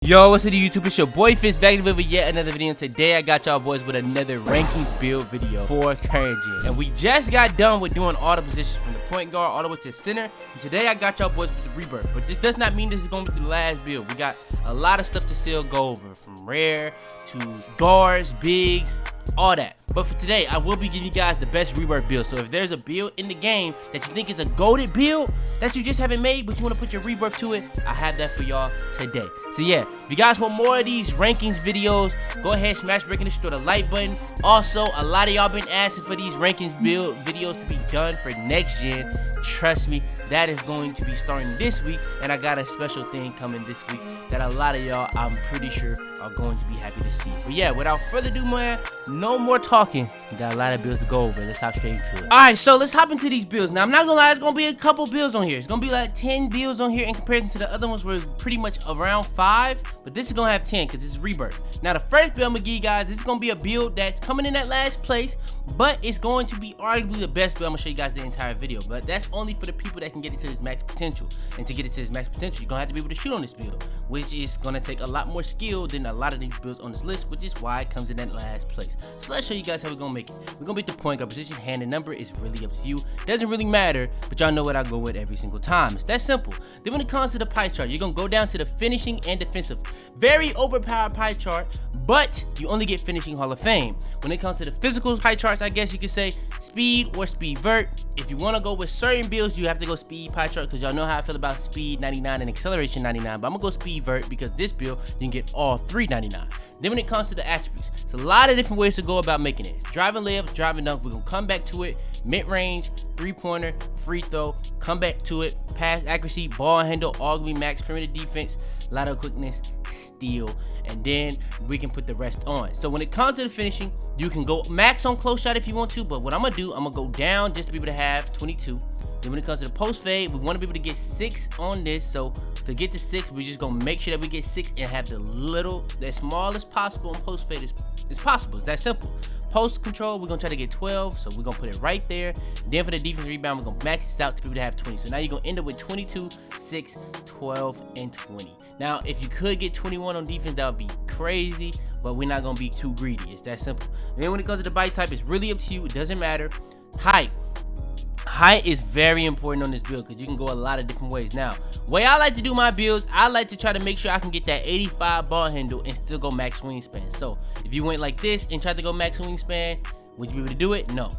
Yo, what's up YouTube? It's your boy Fitz back with yet another video. Today I got y'all boys with another rankings build video for current gen. And we just got done with doing all the positions from the point guard all the way to the center. And today I got y'all boys with the Rebirth. But this does not mean this is going to be the last build. We got a lot of stuff to still go over, from rare to guards, bigs, all that. But for today, I will be giving you guys the best Rebirth build. So if there's a build in the game that you think is a goated build that you just haven't made, but you want to put your Rebirth to it, I have that for y'all today. So yeah, if you guys want more of these rankings videos, go ahead, smash breaking the throw the like button. Also, a lot of y'all been asking for these rankings build videos to be done for next gen. Trust me, that is going to be starting this week, and I got a special thing coming this week that a lot of y'all, I'm pretty sure, are going to be happy to see. But yeah, without further ado, man, no more talking. We got a lot of builds to go over. Let's hop straight into it. Alright, so let's hop into these builds. Now, I'm not gonna lie, it's gonna be a couple builds on here. It's gonna be like 10 builds on here in comparison to the other ones where it's pretty much around 5. But this is gonna have 10 because it's Rebirth. Now, the first build I'm gonna give you guys, this is gonna be a build that's coming in at last place, but it's going to be arguably the best build. I'm gonna show you guys the entire video, but that's only for the people that can get it to its max potential. And to get it to its max potential, you're gonna have to be able to shoot on this build, which is gonna take a lot more skill than a lot of these builds on this list, which is why it comes in at last place. So let's show you guys how we're gonna make it. We're gonna beat the point guard position. Hand and number is really up to you. Doesn't really matter, but y'all know what I go with every single time. It's that simple. Then when it comes to the pie chart, you're gonna go down to the finishing and defensive. Very overpowered pie chart, but you only get finishing Hall of Fame. When it comes to the physical pie charts, I guess you could say speed or speed vert. If you want to go with certain builds, you have to go speed pie chart, because y'all know how I feel about speed 99 and acceleration 99. But I'm gonna go speed vert because this build you can get all 399. Then when it comes to the attributes, it's a lot of different ways to go about making it. Driving layup, driving dunk. We're gonna come back to it. Mid-range, three-pointer, free throw. Come back to it. Pass accuracy, ball handle, all gonna be max. Perimeter defense, a lot of quickness, steal, and then we can put the rest on. So when it comes to the finishing, you can go max on close shot if you want to, but what I'm gonna do, I'm gonna go down just to be able to have 22. Then when it comes to the post fade, we want to be able to get 6 on this. So to get to 6, we're just gonna make sure that we get 6 and have the smallest possible on post fade is possible. It's that simple. Post control, we're gonna try to get 12, so we're gonna put it right there. Then for the defense rebound, we're gonna max this out to be able to have 20. So now you're gonna end up with 22, 6, 12, and 20. Now, if you could get 21 on defense, that would be crazy, but we're not gonna be too greedy. It's that simple. And then when it comes to the bite type, it's really up to you. It doesn't matter. Height is very important on this build because you can go a lot of different ways. Now, way I like to do my builds, I like to try to make sure I can get that 85 ball handle and still go max wingspan. So if you went like this and tried to go max wingspan, would you be able to do it? No.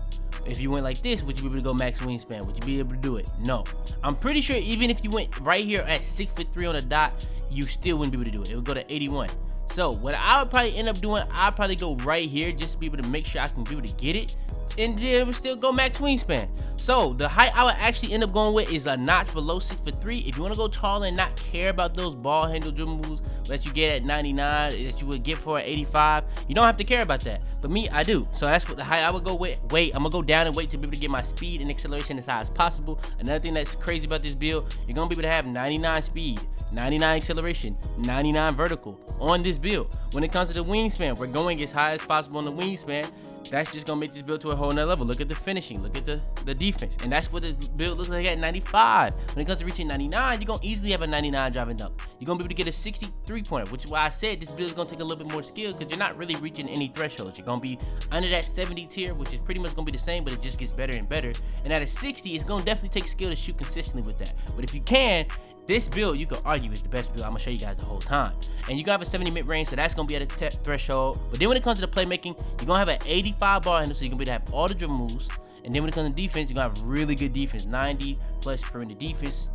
If you went like this, would you be able to go max wingspan? Would you be able to do it? No. I'm pretty sure even if you went right here at 6'3" on the dot, you still wouldn't be able to do it. It would go to 81. So what I would probably end up doing, I'd probably go right here just to be able to make sure I can be able to get it, and then it would still go max wingspan. So the height I would actually end up going with is a notch below 6'3". If you want to go tall and not care about those ball handle dribble moves that you get at 99, that you would get for at 85, you don't have to care about that. But me, I do. So that's what the height I would go with. Wait, I'm gonna go down and wait to be able to get my speed and acceleration as high as possible. Another thing that's crazy about this build, you're gonna be able to have 99 speed, 99 acceleration, 99 vertical on this build. When it comes to the wingspan, we're going as high as possible on the wingspan. That's just gonna make this build to a whole nother level. Look at the finishing, look at the defense, and that's what this build looks like at 95. When it comes to reaching 99, you're gonna easily have a 99 driving dunk. You're gonna be able to get a 63 pointer, which is why I said this build is gonna take a little bit more skill because you're not really reaching any thresholds. You're gonna be under that 70 tier, which is pretty much gonna be the same, but it just gets better and better. And at a 60, it's gonna definitely take skill to shoot consistently with that. But if you can, this build, you can argue, is the best build. I'm gonna show you guys the whole time. And you gonna have a 70 mid-range, so that's gonna be at a threshold. But then when it comes to the playmaking, you're gonna have an 85 ball handle, so you're gonna be able to have all the dribble moves. And then when it comes to defense, you're gonna have really good defense, 90 plus perimeter defense,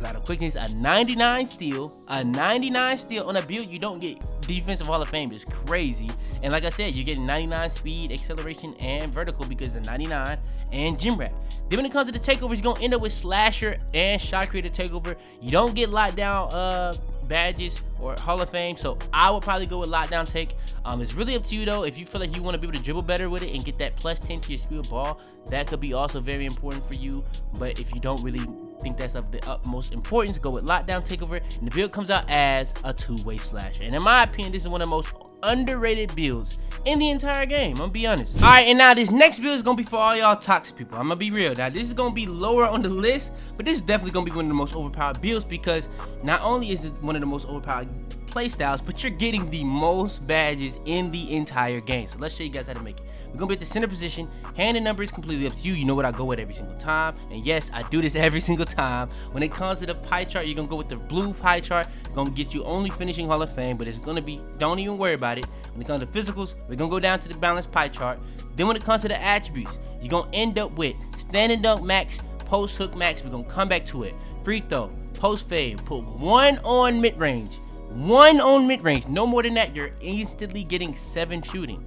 a lot of quickness, a 99 steal on a build. You don't get defensive Hall of Fame. It's crazy. And like I said, you're getting 99 speed, acceleration, and vertical because of 99 and gym rat. Then when it comes to the takeovers, you're gonna end up with slasher and shot creator takeover. You don't get lockdown badges or Hall of Fame, so I would probably go with lockdown take. It's really up to you though. If you feel like you want to be able to dribble better with it and get that plus 10 to your speed ball, that could be also very important for you. But if you don't really think that's of the utmost importance, go with lockdown takeover, and the build comes out as a two-way slasher. And in my opinion, this is one of the most underrated builds in the entire game. I'm gonna be honest. All right, and now this next build is gonna be for all y'all toxic people. I'm gonna be real. Now this is gonna be lower on the list, but this is definitely gonna be one of the most overpowered builds because not only is it one of the most overpowered playstyles, but you're getting the most badges in the entire game. So let's show you guys how to make it. We're gonna be at the center position. Hand and number is completely up to you. You know what I go with every single time, and yes, I do this every single time. When it comes to the pie chart, you're gonna go with the blue pie chart. It's gonna get you only finishing Hall of Fame, but it's gonna be, don't even worry about it. When it comes to physicals, we're gonna go down to the balanced pie chart. Then when it comes to the attributes, you're gonna end up with standing dunk max, post hook max. We're gonna come back to it. Free throw, post fade, put one on mid range. One on mid range, no more than that. You're instantly getting 7 shooting.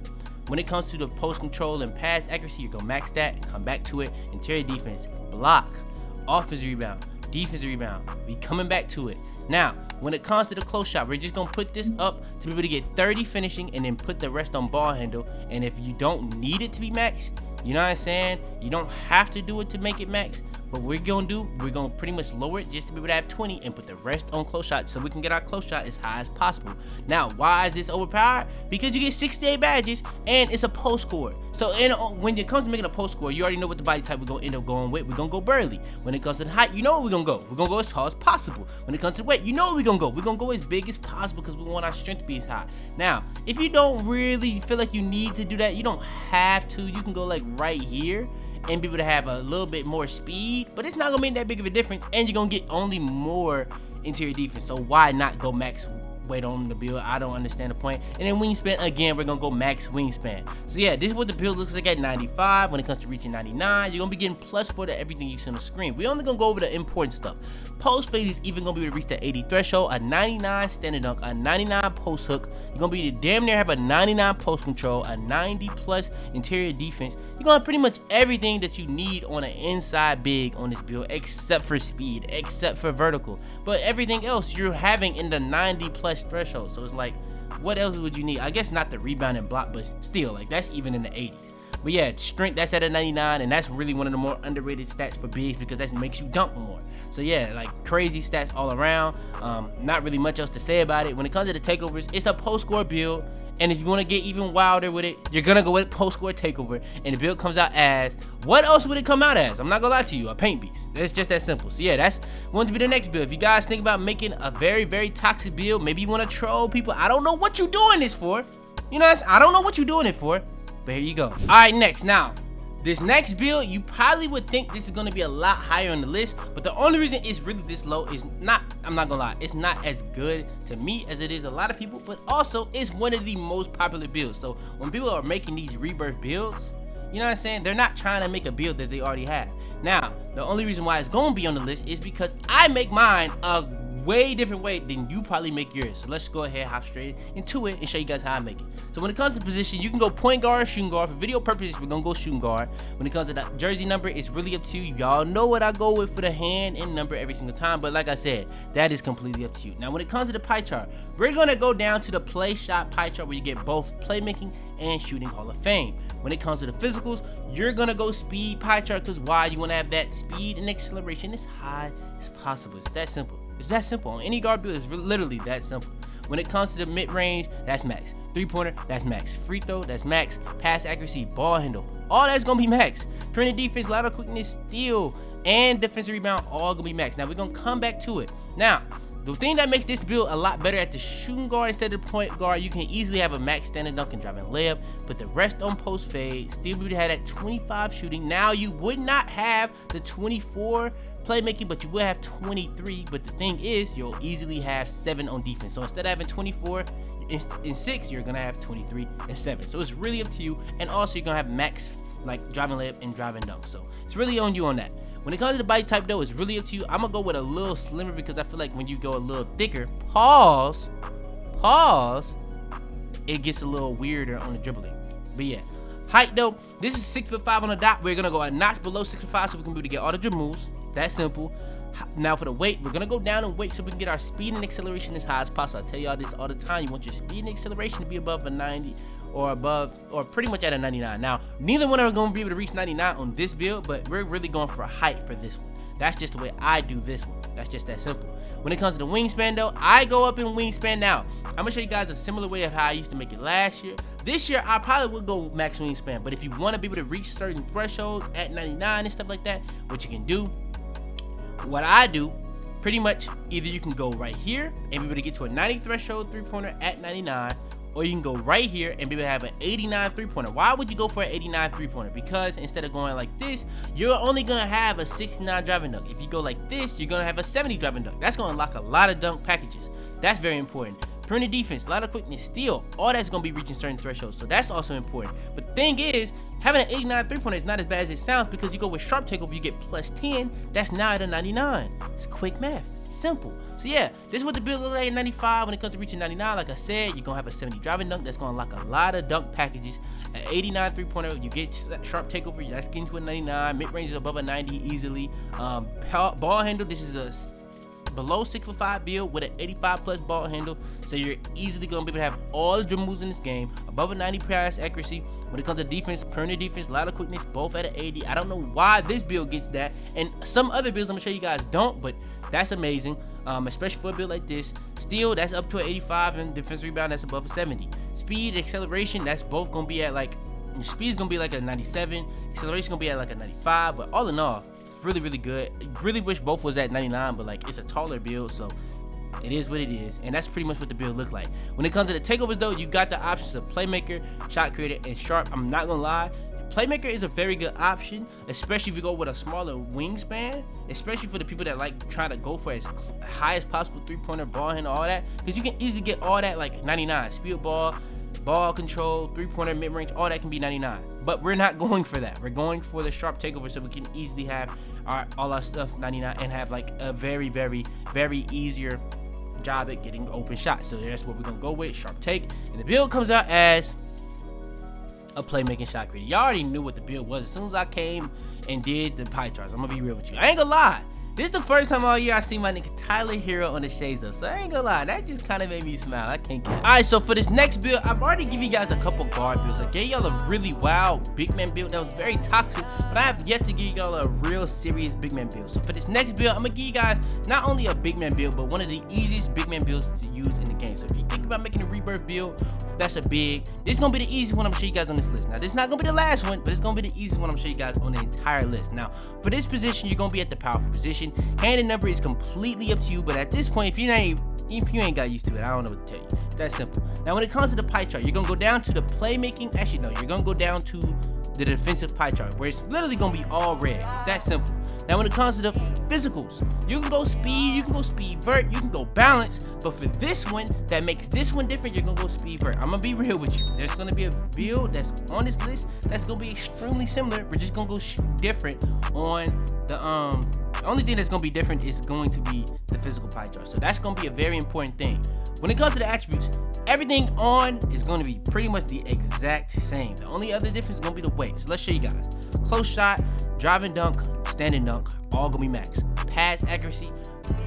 When it comes to the post control and pass accuracy, you're gonna max that and come back to it. Interior defense, block, offensive rebound, defensive rebound. We coming back to it. Now, when it comes to the close shot, we're just gonna put this up to be able to get 30 finishing and then put the rest on ball handle. And if you don't need it to be max, you know what I'm saying? You don't have to do it to make it max. But what we're gonna do, we're gonna pretty much lower it just to be able to have 20 and put the rest on close shot so we can get our close shot as high as possible. Now, why is this overpowered? Because you get 68 badges and it's a post score. So when it comes to making a post score, you already know what the body type we're gonna end up going with. We're gonna go burly. When it comes to the height, you know what we're gonna go. We're gonna go as tall as possible. When it comes to the weight, you know what we're gonna go. We're gonna go as big as possible because we want our strength to be as high. Now, if you don't really feel like you need to do that, you don't have to. You can go like right here and be able to have a little bit more speed, but it's not gonna make that big of a difference, and you're gonna get only more interior defense. So why not go max weight on the build? I don't understand the point. And then wingspan, again, we're gonna go max wingspan. So yeah, this is what the build looks like at 95. When it comes to reaching 99, you're gonna be getting +4 to everything you see on the screen. We're only gonna go over the important stuff. Post fade is even gonna be able to reach the 80 threshold, a 99 standing dunk, a 99 post hook. You're gonna be damn near have a 99 post control, a 90+ interior defense. You're gonna have pretty much everything that you need on an inside big on this build, except for speed, except for vertical. But everything else you're having in the 90+ threshold. So it's like, what else would you need? I guess not the rebound and block, but still, like, that's even in the 80s. But yeah, strength, that's at a 99, and that's really one of the more underrated stats for bigs because that makes you dunk more. So yeah, like crazy stats all around. Not really much else to say about it. When it comes to the takeovers, it's a post-score build, and if you want to get even wilder with it, you're gonna go with post-score takeover, and the build comes out as, what else would it come out as? I'm not gonna lie to you, a paint beast. It's just that simple. So yeah, that's going to be the next build. If you guys think about making a very, very toxic build, maybe you want to troll people, I don't know what you're doing this for. You know, I don't know what you're doing it for. But here you go. All right, next. Now, this next build, you probably would think this is going to be a lot higher on the list, but the only reason it's really this low is not, I'm not gonna lie, it's not as good to me as it is a lot of people, but also it's one of the most popular builds. So when people are making these rebirth builds, you know what I'm saying, they're not trying to make a build that they already have. Now, the only reason why it's going to be on the list is because I make mine a way different way than you probably make yours. So let's go ahead, hop straight into it and show you guys how I make it. So when it comes to position, you can go point guard or shooting guard. For video purposes, we're gonna go shooting guard. When it comes to the jersey number, it's really up to you. Y'all know what I go with for the hand and number every single time, but like I said, that is completely up to you. Now when it comes to the pie chart, we're gonna go down to the play shot pie chart where you get both playmaking and shooting Hall of Fame. When it comes to the physicals, you're gonna go speed pie chart, because why? You wanna have that speed and acceleration as high as possible. It's that simple. It's that simple. On any guard build, it's literally that simple. When it comes to the mid-range, that's max. Three-pointer, that's max. Free throw, that's max. Pass accuracy, ball handle, all that's gonna be lateral defense, lateral quickness, steal, and defensive rebound, all gonna be max. Now we're gonna come back to it. Now, the thing that makes this build a lot better at the shooting guard instead of the point guard, you can easily have a max standing dunk and driving layup, put the rest on post fade, still be able to have that 25 shooting. Now you would not have the 24 playmaking, but you will have 23. But the thing is, you'll easily have 7 on defense. So instead of having 24 in 6, you're gonna have 23 and 7. So it's really up to you. And also you're gonna have max like driving layup and driving dunk. So it's really on you on that. When it comes to the body type though, it's really up to you. I'm gonna go with a little slimmer because I feel like when you go a little thicker, pause, it gets a little weirder on the dribbling. But yeah, height though, this is 6'5" on the dot. We're gonna go a notch below 6'5" so we can be able to get all the dribble moves. That's simple. Now for the weight, we're gonna go down in weight so we can get our speed and acceleration as high as possible. I tell y'all this all the time. You want your speed and acceleration to be above a 90 or above, or pretty much at a 99. Now, neither one are gonna be able to reach 99 on this build, but we're really going for a height for this one. That's just the way I do this one. That's just that simple. When it comes to the wingspan though, I go up in wingspan now. I'm gonna show you guys a similar way of how I used to make it last year. This year, I probably would go max wingspan, but if you want to be able to reach certain thresholds at 99 and stuff like that, what you can do, what I do, pretty much either you can go right here and be able to get to a 90 threshold three-pointer at 99, or you can go right here and be able to have an 89 three-pointer. Why would you go for an 89 three-pointer? Because instead of going like this, you're only gonna have a 69 driving dunk. If you go like this, you're gonna have a 70 driving dunk. That's gonna unlock a lot of dunk packages. That's very important. Perimeter defense, a lot of quickness, steal, all that's gonna be reaching certain thresholds, so that's also important. But the thing is, having an 89 three-pointer is not as bad as it sounds, because you go with sharp takeover, you get plus 10. That's now at a 99. It's quick math, simple. So yeah, this is what the build looks like at 95. When it comes to reaching 99, like I said, you're gonna have a 70 driving dunk. That's gonna unlock a lot of dunk packages. At 89 three-pointer, you get sharp takeover. That's getting to a 99. Mid range is above a 90 easily. Ball handle, this is a below 6'5" build with an 85 plus ball handle, so you're easily gonna be able to have all the dribble moves in this game. Above a 90 pass accuracy. When it comes to defense, perimeter defense, a lot of quickness, both at an 80. I don't know why this build gets that, and some other builds I'm gonna show you guys don't, but that's amazing, especially for a build like this. Steal, that's up to an 85, and defense rebound, that's above a 70. Speed, acceleration, that's both gonna be at like, speed is gonna be like a 97, acceleration gonna be at like a 95, but all in all, really good. Really wish both was at 99, but like, it's a taller build, so it is what it is, and that's pretty much what the build look like. When it comes to the takeovers though, you got the options of Playmaker, Shot Creator, and Sharp. I'm not gonna lie, Playmaker is a very good option, especially if you go with a smaller wingspan, especially for the people that like trying to go for as high as possible three-pointer, ball handle, all that, because you can easily get all that like 99. Speed ball, ball control, three-pointer, mid-range, all that can be 99. But we're not going for that. We're going for the sharp takeover, so we can easily have all our stuff 99 and have like a very easier job at getting open shots. So that's what we're gonna go with, sharp take, and the build comes out as a playmaking shot creator. Y'all already knew what the build was as soon as I came and did the pie charts. I'm gonna be real with you. I ain't gonna lie. This is the first time all year I see my nigga Tyler Hero on the shades up, so I ain't gonna lie, that just kind of made me smile. I can't get it. Alright, so for this next build, I've already given you guys a couple guard builds. I gave y'all a really wild big man build that was very toxic, but I have yet to give y'all a real serious big man build. So for this next build, I'm gonna give you guys not only a big man build, but one of the easiest big man builds to use in the game. So if you think about making a rebirth build, that's a big, this is gonna be the easiest one I'm gonna show you guys on this list. Now this is not gonna be the last one, but it's gonna be the easiest one I'm gonna show you guys on the entire list. Now for this position, you're gonna be at the powerful position. Hand and number is completely up to you, but at this point, if you ain't got used to it, I don't know what to tell you. It's that simple. Now when it comes to the pie chart, you're gonna go down to the playmaking. Actually no, you're gonna go down to the defensive pie chart, where it's literally gonna be all red. It's that simple. Now when it comes to the physicals, you can go speed, you can go speed vert, you can go balance, but for this one that makes this one different, you're gonna go speed vert. I'm gonna be real with you. There's gonna be a build that's on this list that's gonna be extremely similar. We're just gonna go different on the only thing that's gonna be different is going to be the physical pie chart. So that's gonna be a very important thing. When it comes to the attributes, everything on is gonna be pretty much the exact same. The only other difference is gonna be the weight. So let's show you guys. Close shot, driving dunk, standing dunk, all gonna be max. Pass accuracy,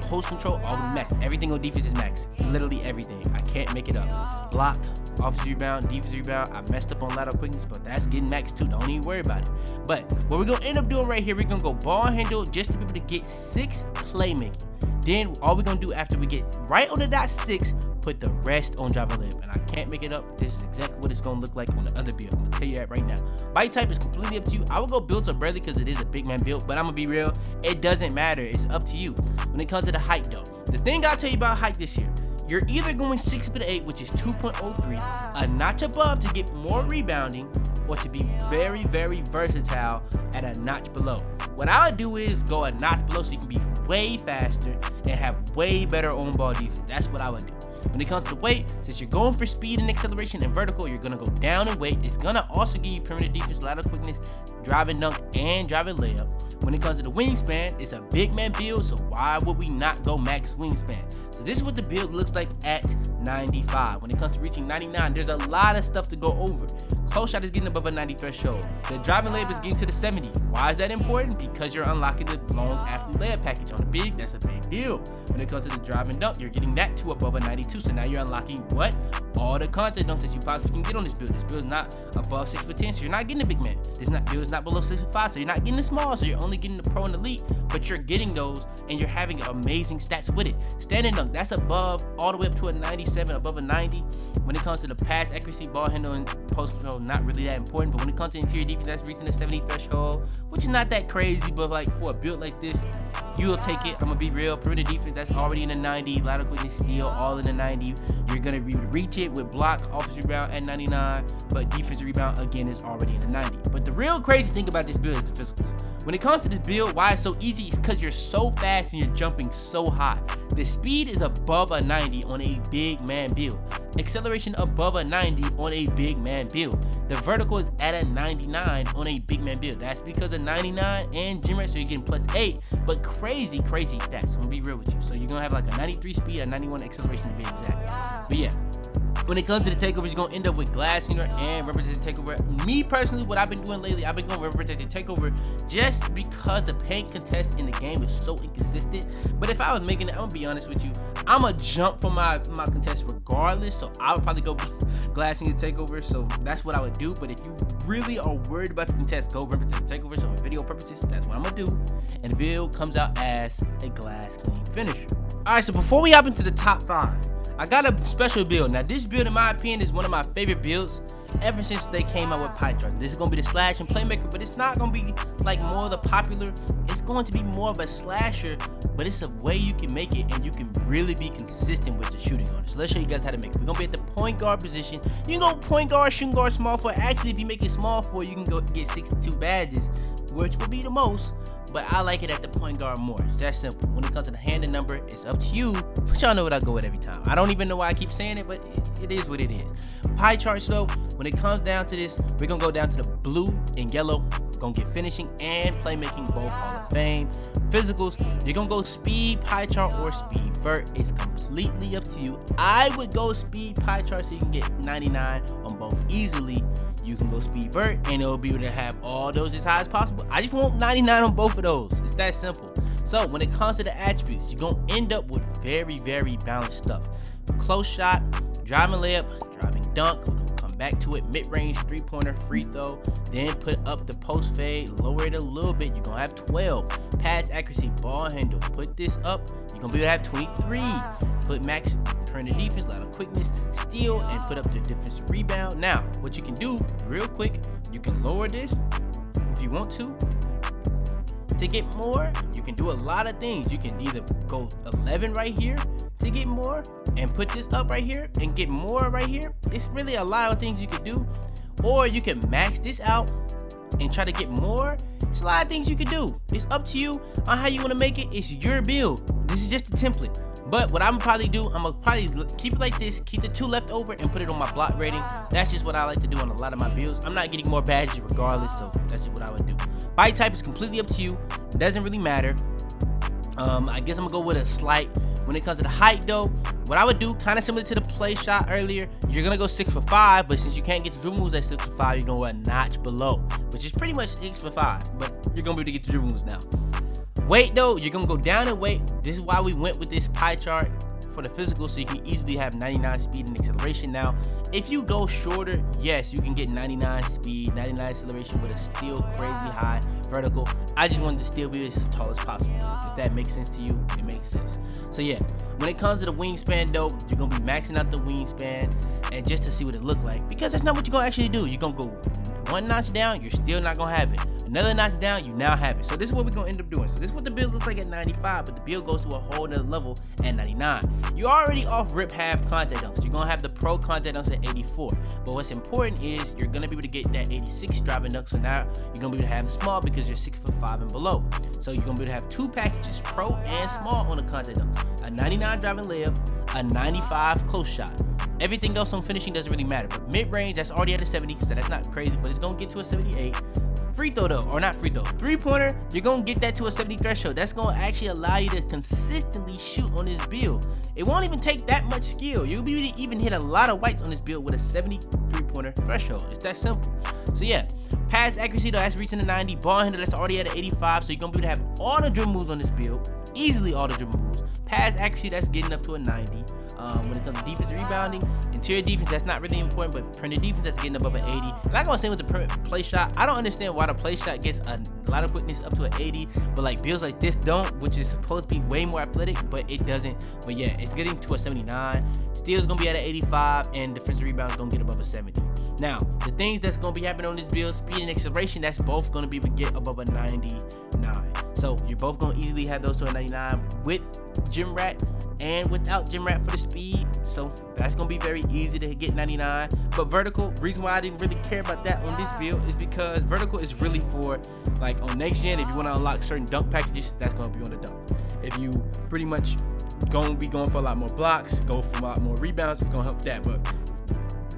post control, all gonna be max. Everything on defense is max. Literally everything. I can't make it up. Block, offensive rebound, defensive rebound. I messed up on lateral quickness, but that's getting max too. Don't even worry about it. But what we're gonna end up doing right here, we're gonna go ball handle just to be able to get 6 playmaking. Then all we're gonna do after we get right on the dot 6, put the rest on driving layup. And I can't make it up. This is exactly what it's gonna look like on the other build. I'm gonna tell you that right now. Bite type is completely up to you. I would go build to Bradley because it is a big man build, but I'm gonna be real, it doesn't matter. It's up to you. When it comes to the height though, the thing I'll tell you about height this year, you're either going 6'8", which is 2.03, a notch above to get more rebounding, or to be very versatile at a notch below. What I would do is go a notch below so you can be way faster and have way better on ball defense. That's what I would do. When it comes to weight, since you're going for speed and acceleration and vertical, you're gonna go down in weight. It's gonna also give you perimeter defense, lateral quickness, driving dunk, and driving layup. When it comes to the wingspan, it's a big man build, so why would we not go max wingspan? So this is what the build looks like at 95. When it comes to reaching 99, there's a lot of stuff to go over. Close shot is getting above a 90 threshold. The driving layup is getting to the 70. Why is that important? Because you're unlocking the long athlete layup package. On the big, that's a big deal. When it comes to the driving dunk, you're getting that to above a 92. So now you're unlocking what? all the content dunks that you possibly can get on this build. This build is not above 6'10", so you're not getting a big man. This build is not below 6'5", so you're not getting the small, so you're only getting the pro and elite, but you're getting those and you're having amazing stats with it. Standing dunk, that's above all the way up to a 97, above a 90. When it comes to the pass accuracy, ball handle, and post control, not really that important, but when it comes to interior defense, that's reaching the 70 threshold, which is not that crazy, but like for a build like this, you'll take it. I'm gonna be real. Perimeter defense, that's already in the 90. Lateral quickness, steal, all in the 90. You're gonna reach it with block, offensive rebound at 99, but defensive rebound again is already in the 90. But the real crazy thing about this build is the physicals. When it comes to this build, why it's so easy is because you're so fast and you're jumping so high. The speed is above a 90 on a big man build. Acceleration above a 90 on a big man build. The vertical is at a 99 on a big man build. That's because of 99 and gym rate, so you're getting +8, but crazy stats. I'm gonna be real with you. So you're gonna have like a 93 speed, a 91 acceleration to be exact. But yeah, when it comes to the takeovers, you're gonna end up with glass cleaner and representative takeover. Me personally, what I've been doing lately, I've been going representative takeover just because the paint contest in the game is so inconsistent. But if I was making it, I'm gonna be honest with you, I'm gonna jump for my contest regardless. So I would probably go glass cleaner takeover. So that's what I would do. But if you really are worried about the contest, go representative takeover. So for video purposes, that's what I'm gonna do. And the build comes out as a glass clean finisher. All right, so before we hop into the top 5, I got a special build. Now this build, in my opinion, is one of my favorite builds ever since they came out with pie chart. This is gonna be the slash and playmaker, but it's not gonna be like more of the popular. It's going to be more of a slasher, but it's a way you can make it and you can really be consistent with the shooting on it. So let's show you guys how to make it. We're gonna be at the point guard position. You can go point guard, shooting guard, small forward. Actually, if you make it small forward, you can go get 62 badges, which will be the most. But I like it at the point guard more. It's that simple. When it comes to the hand and number, it's up to you. But y'all know what I go with every time. I don't even know why I keep saying it, but it is what it is. Pie charts though, when it comes down to this, we're gonna go down to the blue and yellow. We're gonna get finishing and playmaking, both Hall of Fame. Physicals, you're gonna go speed pie chart or speed vert. It's completely up to you. I would go speed pie chart so you can get 99 on both easily. You can go speed vert and it'll be able to have all those as high as possible. I just want 99 on both of those. It's that simple. So when it comes to the attributes, you're gonna end up with very balanced stuff. Close shot, driving layup, driving dunk. We're gonna come back to it. Mid-range, 3-pointer, free throw. Then put up the post fade, lower it a little bit. You're gonna have 12. Pass accuracy, ball handle. Put this up. You're gonna be able to have 23. Put max turn the defense, lateral quickness, steal, and put up the defensive rebound. Now, what you can do real quick, you can lower this if you want to get more. You can do a lot of things. You can either go 11 right here to get more and put this up right here and get more right here. It's really a lot of things you can do. Or you can max this out and try to get more. It's a lot of things you can do. It's up to you on how you want to make it. It's your build. This is just a template. But what I'm probably do, I'm gonna probably keep it like this, keep the 2 left over and put it on my block rating. That's just what I like to do on a lot of my builds. I'm not getting more badges regardless, so that's just what I would do. Body type is completely up to you. It doesn't really matter. I guess I'm gonna go with a slight. When it comes to the height though, what I would do, kind of similar to the play shot earlier, you're gonna go 6'5", but since you can't get the dribble moves at 6'5", you're gonna go a notch below, which is pretty much 6'5", but you're gonna be able to get the dribble moves now. Weight though, you're gonna go down in weight. This is why we went with this pie chart for the physical, so you can easily have 99 speed and acceleration. Now, if you go shorter, yes, you can get 99 speed, 99 acceleration with a still crazy high vertical. I just wanted to still be as tall as possible. If that makes sense to you, it makes sense. So yeah, when it comes to the wingspan though, you're gonna be maxing out the wingspan and just to see what it look like, because that's not what you're gonna actually do. You're gonna go 1 notch down, you're still not gonna have it. Another notch down, you now have it. So this is what we're gonna end up doing. So this is what the build looks like at 95, but the build goes to a whole nother level at 99. You already off rip have contact dunks. You're gonna have the pro contact dunks at 84. But what's important is you're gonna be able to get that 86 driving dunk. So now you're gonna be able to have small because you're 6'5" and below. So you're gonna be able to have 2 packages, pro and small, on the contact dunks. A 99 driving layup, a 95 close shot. Everything else on finishing doesn't really matter. But mid-range, that's already at a 70, so that's not crazy, but it's gonna get to a 78. Free throw though, or not free throw, 3-pointer, you're gonna get that to a 70 threshold. That's gonna actually allow you to consistently shoot on this build. It won't even take that much skill. You'll be able to even hit a lot of whites on this build with a 73-pointer threshold. It's that simple. So yeah, pass accuracy though, that's reaching the 90. Ball handle, that's already at an 85. So you're gonna be able to have all the dribble moves on this build, easily all the dribble moves. Pass accuracy, that's getting up to a 90. When it comes to defensive rebounding, Interior defense, that's not really important, but perimeter defense, that's getting above an 80. Like I was saying with the play shot, I don't understand why the play shot gets a lot of quickness up to an 80, but like builds like this don't, which is supposed to be way more athletic, but it doesn't. But yeah, it's getting to a 79. Steals gonna be at an 85, and defensive rebounds gonna get above a 70. Now, the things that's gonna be happening on this build, speed and acceleration, that's both gonna be get above a 99. So you're both gonna easily have those to a 99 with Gym Rat and without Gym Rat for the speed. So that's gonna be very easy to get 99. But vertical, reason why I didn't really care about that on this build is because vertical is really for like on next gen. If you want to unlock certain dunk packages, that's gonna be on the dunk. If you pretty much gonna be going for a lot more blocks, go for a lot more rebounds, it's gonna help that. But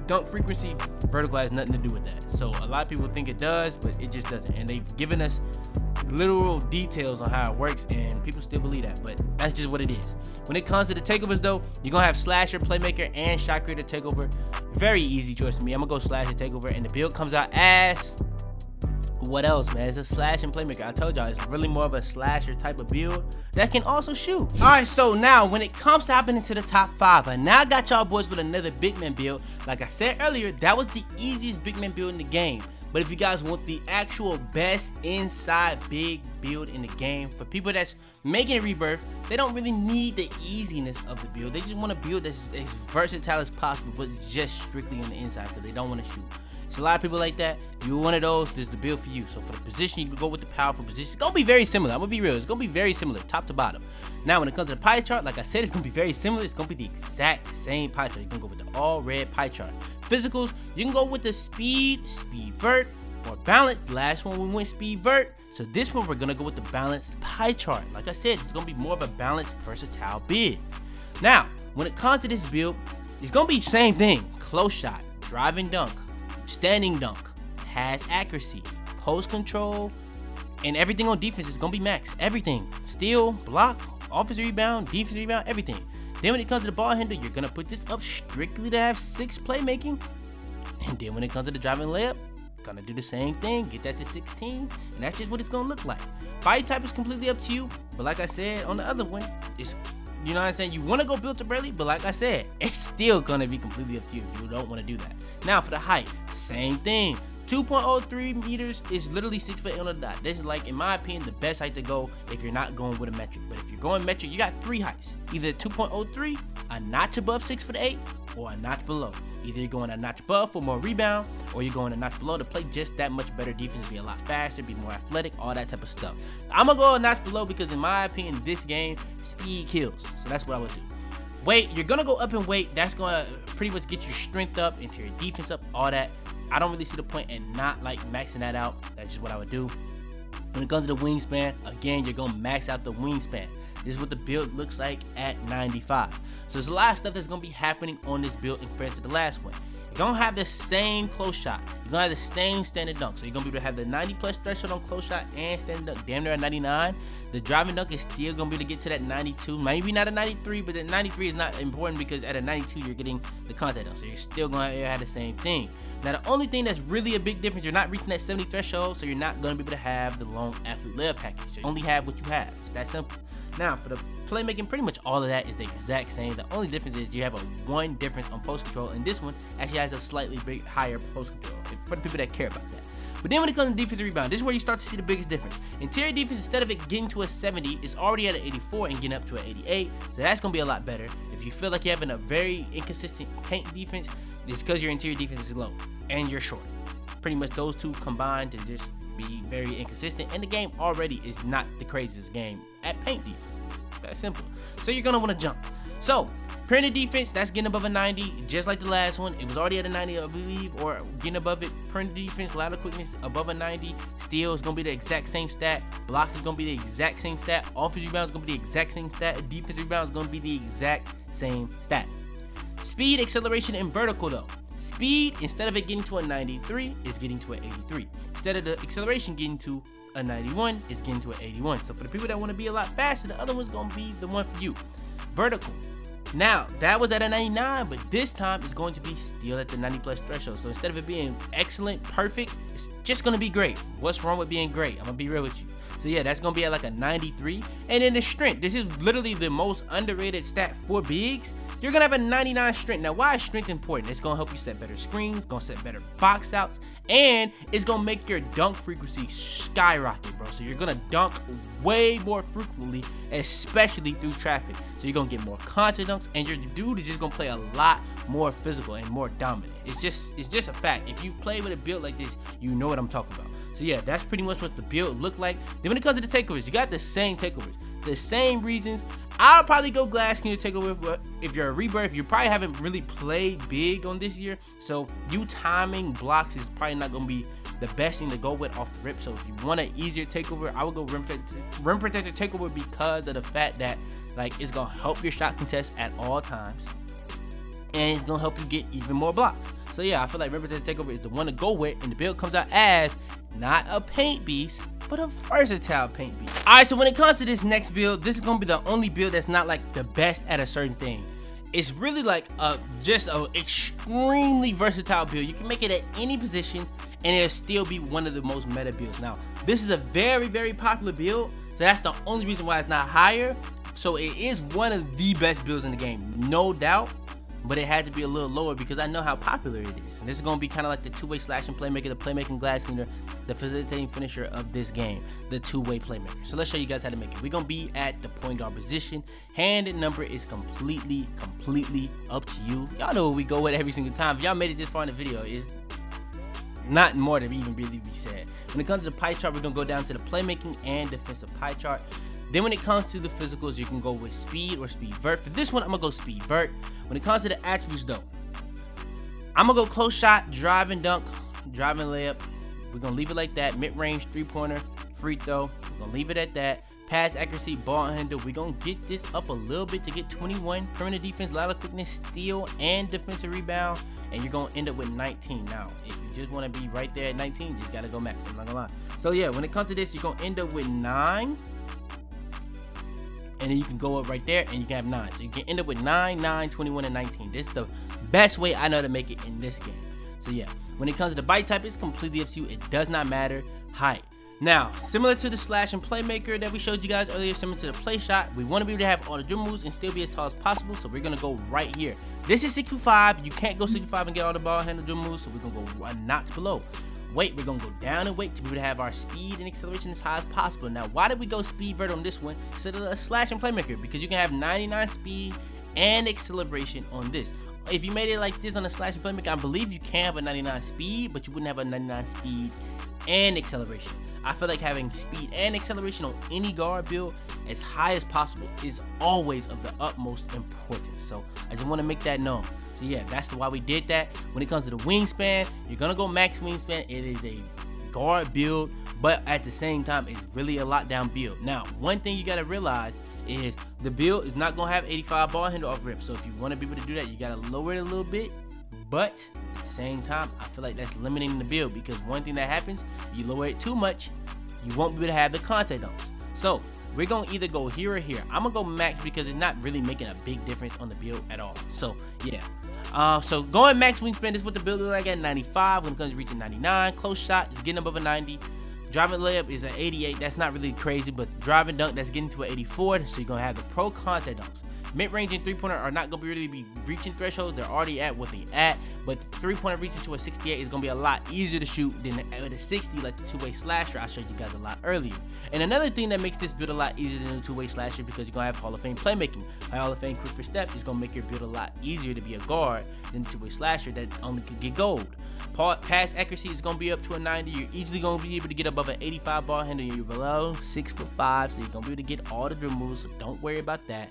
dunk frequency, vertical has nothing to do with that. So a lot of people think it does, but it just doesn't. And they've given us literal details on how it works, and people still believe that, but that's just what it is. When it comes to the takeovers though, you're gonna have slasher, playmaker, and shot creator takeover. Very easy choice to me. I'm gonna go slasher takeover, and the build comes out as what else, man? It's a slash and playmaker. I told y'all it's really more of a slasher type of build that can also shoot. All right, so now when it comes to hopping into the top 5, I now got y'all boys with another big man build. Like I said earlier, that was the easiest big man build in the game. But if you guys want the actual best inside big build in the game, for people that's making a rebirth, they don't really need the easiness of the build. They just want a build that's as versatile as possible, but it's just strictly on the inside because they don't want to shoot. It's a lot of people like that. If you're one of those, this is the build for you. So for the position, you can go with the powerful position. It's gonna be very similar. I'm gonna be real. It's gonna be very similar, top to bottom. Now, when it comes to the pie chart, like I said, it's gonna be very similar. It's gonna be the exact same pie chart. You can go with the all red pie chart. Physicals, you can go with the speed vert, or balance. Last one we went speed vert. So this one we're gonna go with the balanced pie chart. Like I said, it's gonna be more of a balanced, versatile build. Now, when it comes to this build, it's gonna be the same thing. Close shot, driving dunk, standing dunk, has accuracy, post control, and everything on defense is gonna be max. Everything, steal, block, offensive rebound, defensive rebound, everything. Then when it comes to the ball handle, you're gonna put this up strictly to have 6 playmaking. And then when it comes to the driving layup, gonna do the same thing, get that to 16, and that's just what it's gonna look like. Body type is completely up to you, but like I said on the other one, it's, you know what I'm saying, you want to go build up early, but like I said, it's still gonna be completely up to you. You don't want to do that. Now for the height, same thing. 2.03 meters is literally 6 foot on the dot. This is, like, in my opinion, the best height to go if you're not going with a metric. But if you're going metric, you got 3 heights. Either 2.03, a notch above 6'8", or a notch below. Either you're going a notch above for more rebound, or you're going a notch below to play just that much better defense, be a lot faster, be more athletic, all that type of stuff. I'm gonna go a notch below because in my opinion, this game, speed kills. So that's what I would do. Weight, you're gonna go up in weight. That's gonna pretty much get your strength up, into your defense up, all that. I don't really see the point in not like maxing that out. That's just what I would do. When it comes to the wingspan, again, you're gonna max out the wingspan. This is what the build looks like at 95. So there's a lot of stuff that's gonna be happening on this build compared to the last one. You're gonna have the same close shot. You're gonna have the same standard dunk. So you're gonna be able to have the 90 plus threshold on close shot and standard dunk, damn near at 99. The driving dunk is still gonna be able to get to that 92. Maybe not a 93, but the 93 is not important because at a 92 you're getting the contact dunk. So you're still gonna have the same thing. Now the only thing that's really a big difference, you're not reaching that 70 threshold, so you're not gonna be able to have the long athlete layup package. So you only have what you have. It's that simple. Now for the playmaking, pretty much all of that is the exact same. The only difference is you have a one difference on post control, and this one actually has a slightly big higher post control for the people that care about that. But then when it comes to defensive rebound, this is where you start to see the biggest difference. Interior defense, instead of it getting to a 70, it's already at an 84 and getting up to an 88. So that's gonna be a lot better. If you feel like you're having a very inconsistent paint defense, it's because your interior defense is low and you're short. Pretty much those two combined to just be very inconsistent, and the game already is not the craziest game at paint defense. That's simple. So you're gonna want to jump. So perimeter defense, that's getting above a 90, just like the last one. It was already at a 90, I believe, or getting above it. Perimeter defense, lateral quickness above a 90. Steal is gonna be the exact same stat. Block is gonna be the exact same stat. Offensive rebound is gonna be the exact same stat. Defensive rebound is gonna be the exact same stat. Speed, acceleration, and vertical though. Speed, instead of it getting to a 93, is getting to an 83. Instead of the acceleration getting to a 91, it's getting to an 81. So for the people that want to be a lot faster, the other one's gonna be the one for you. Vertical. Now that was at a 99, but this time it's going to be still at the 90 plus threshold. So instead of it being excellent, perfect, it's just gonna be great. What's wrong with being great? I'm gonna be real with you. So yeah, that's gonna be at like a 93. And then the strength. This is literally the most underrated stat for bigs. you're gonna have a 99 strength. Now, why is strength important? It's gonna help you set better screens, gonna set better box outs, and it's gonna make your dunk frequency skyrocket, bro. So you're gonna dunk way more frequently, especially through traffic. So you're gonna get more contact dunks, and your dude is just gonna play a lot more physical and more dominant. It's just a fact. If you play with a build like this, you know what I'm talking about. So yeah, that's pretty much what the build looked like. Then when it comes to the takeovers, you got the same takeovers, the same reasons. I'll probably go Glass King to takeover if you're a Rebirth. You probably haven't really played big on this year, so you timing blocks is probably not gonna be the best thing to go with off the rip. So if you want an easier takeover, I would go Rim Protector takeover because of the fact that like it's gonna help your shot contest at all times, and it's gonna help you get even more blocks. So yeah, I feel like Rim Protector takeover is the one to go with, and the build comes out as not a paint beast, but a versatile paint beast. All right, so when it comes to this next build, this is gonna be the only build that's not like the best at a certain thing. It's really like just a extremely versatile build. You can make it at any position, and it'll still be one of the most meta builds. Now, this is a very, very popular build, so that's the only reason why it's not higher. So it is one of the best builds in the game, no doubt. But it had to be a little lower because I know how popular it is. And this is going to be kind of like the two-way slashing playmaker, the playmaking glass cleaner, the facilitating finisher of this game, the two-way playmaker. So let's show you guys how to make it. We're going to be at the point guard position. Hand and number is completely up to you. Y'all know what we go with every single time. If y'all made it this far in the video, it's not more to even really be said. When it comes to the pie chart, we're going to go down to the playmaking and defensive pie chart. Then when it comes to the physicals, you can go with speed or speed vert. For this one, I'm gonna go speed vert. When it comes to the attributes though, I'm gonna go close shot, drive and dunk, drive and layup. We're gonna leave it like that. Mid-range, three-pointer, free throw. We're gonna leave it at that. Pass accuracy, ball handle. We're gonna get this up a little bit to get 21. Perimeter defense, lateral quickness, steal, and defensive rebound. And you're gonna end up with 19. Now, if you just wanna be right there at 19, you just gotta go max. I'm not gonna lie. So yeah, when it comes to this, you're gonna end up with 9. And then you can go up right there and you can have 9. So you can end up with 9, 9, 21, and 19. This is the best way I know to make it in this game. So yeah, when it comes to the bite type, it's completely up to you. It does not matter height. Now, similar to the slash and playmaker that we showed you guys earlier, similar to the play shot, we want to be able to have all the dribble moves and still be as tall as possible. So we're going to go right here. This is 6'5". You can't go 6'5" and get all the ball handle dribble moves. So we're going to go a notch below. Weight, we're gonna go down and weight to be able to have our speed and acceleration as high as possible. Now, why did we go speed vert on this one instead of a slash and playmaker? Because you can have 99 speed and acceleration on this. If you made it like this on a slash and playmaker, I believe you can have a 99 speed, but you wouldn't have a 99 speed and acceleration. I feel like having speed and acceleration on any guard build as high as possible is always of the utmost importance. So I just want to make that known. So yeah, that's why we did that. When it comes to the wingspan, you're gonna go max wingspan. It is a guard build, but at the same time, it's really a lockdown build. Now, one thing you gotta realize is the build is not gonna have 85 ball handle off rip. So if you want to be able to do that, you gotta lower it a little bit. But at the same time, I feel like that's limiting the build because one thing that happens, you lower it too much, you won't be able to have the contact dunks. So we're gonna either go here or here. I'm gonna go max because it's not really making a big difference on the build at all. So yeah. So going max wingspan, this is what the build is like at 95. When it comes to reaching 99, close shot is getting above a 90. Driving layup is an 88. That's not really crazy, but driving dunk, that's getting to an 84. So you're gonna have the pro contact dunks. Mid-range and three-pointer are not gonna really be reaching thresholds. They're already at what they at, but three-pointer reaching to a 68 is gonna be a lot easier to shoot than at a 60, like the two-way slasher I showed you guys a lot earlier. And another thing that makes this build a lot easier than the two-way slasher, because you're gonna have Hall of Fame playmaking. Hall of Fame quick first step is gonna make your build a lot easier to be a guard than the two-way slasher that only could get gold. Pass accuracy is gonna be up to a 90. You're easily gonna be able to get above an 85 ball handle. You're below 6'5", so you're gonna be able to get all the dribble moves. So don't worry about that.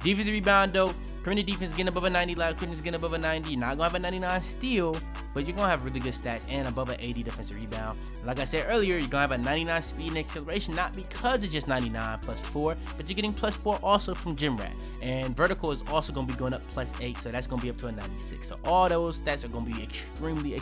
Defensive rebound though, perimeter defense getting above a 90, lateral quickness getting above a 90. You're not gonna have a 99 steal, but you're gonna have really good stats and above an 80 defensive rebound. Like I said earlier, you're gonna have a 99 speed and acceleration, not because it's just 99 plus 4, but you're getting plus 4 also from Gym Rat. And vertical is also gonna be going up plus 8, so that's gonna be up to a 96. So all those stats are gonna be extremely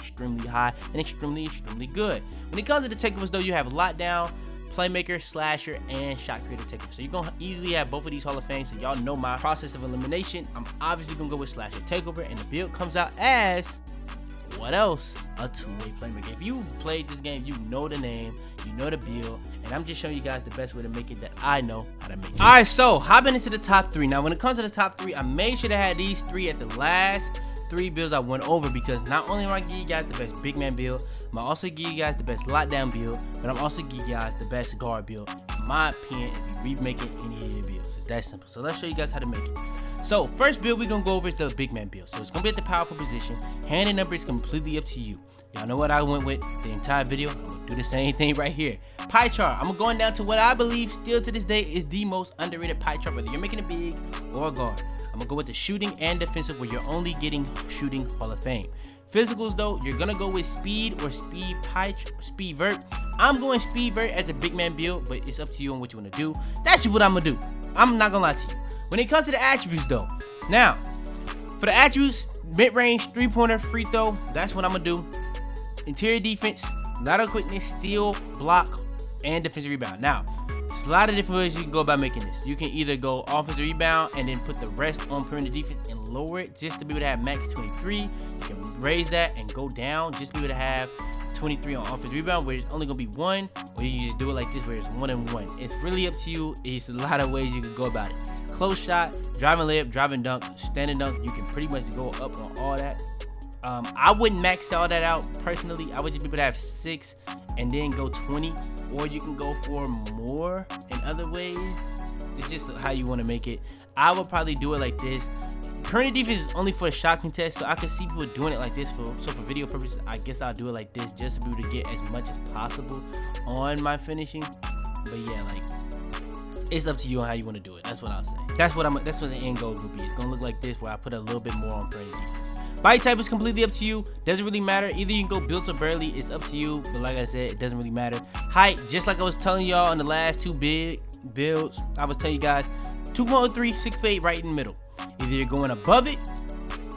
high and extremely good. When it comes to the takeovers though, you have lockdown, playmaker, slasher, and shot creator takeover. So you're gonna easily have both of these Hall of Fames. So y'all know my process of elimination. I'm obviously gonna go with slasher takeover, and the build comes out as what else? A two-way playmaker. If you played this game, you know the name, you know the build, and I'm just showing you guys the best way to make it that I know how to make it. Alright, so hopping into the top 3. Now when it comes to the top 3, I made sure to have these 3 at the last 3 builds I went over, because not only am I giving you guys the best big man build, I'm also giving you guys the best lockdown build, but I'm also giving you guys the best guard build, in my opinion, if you remaking any of your builds. It's that simple. So let's show you guys how to make it. So first build we're gonna go over is the big man build. So it's gonna be at the powerful position. Hand and number is completely up to you. Y'all know what I went with the entire video. I'm gonna do the same thing right here. Pie chart. I'm going down to what I believe still to this day is the most underrated pie chart, whether you're making a big or a guard. I'm gonna go with the shooting and defensive, where you're only getting shooting Hall of Fame. Physicals though, you're gonna go with speed or speed vert. I'm going speed vert as a big man build, but it's up to you on what you wanna do. That's what I'm gonna do. I'm not gonna lie to you. When it comes to the attributes though, now for the attributes, mid-range, 3-pointer, free throw, that's what I'm gonna do. Interior defense, lateral quickness, steal, block, and defensive rebound. Now, there's a lot of different ways you can go about making this. You can either go offensive rebound and then put the rest on perimeter defense and lower it just to be able to have max 23. You can raise that and go down just to be able to have 23 on offensive rebound, where it's only gonna be 1, or you can just do it like this where it's 1 and 1. It's really up to you. It's a lot of ways you can go about it. Close shot, driving layup, driving dunk, standing dunk, you can pretty much go up on all that. I wouldn't max all that out personally. I would just be able to have 6 and then go 20, or you can go for more in other ways. It's just how you want to make it. I would probably do it like this. Perimeter defense is only for a shot contest, so I can see people doing it like this. So for video purposes, I guess I'll do it like this just to be able to get as much as possible on my finishing. But yeah, like, it's up to you on how you want to do it. That's what I'll say. That's what the end goal will be. It's gonna look like this, where I put a little bit more on perimeter defense. Body type is completely up to you. Doesn't really matter. Either you can go built or barely. It's up to you. But like I said, it doesn't really matter. Height, just like I was telling y'all in the last 2 big builds, I was telling you guys 2.03, 6'8", right in the middle. Either you're going above it,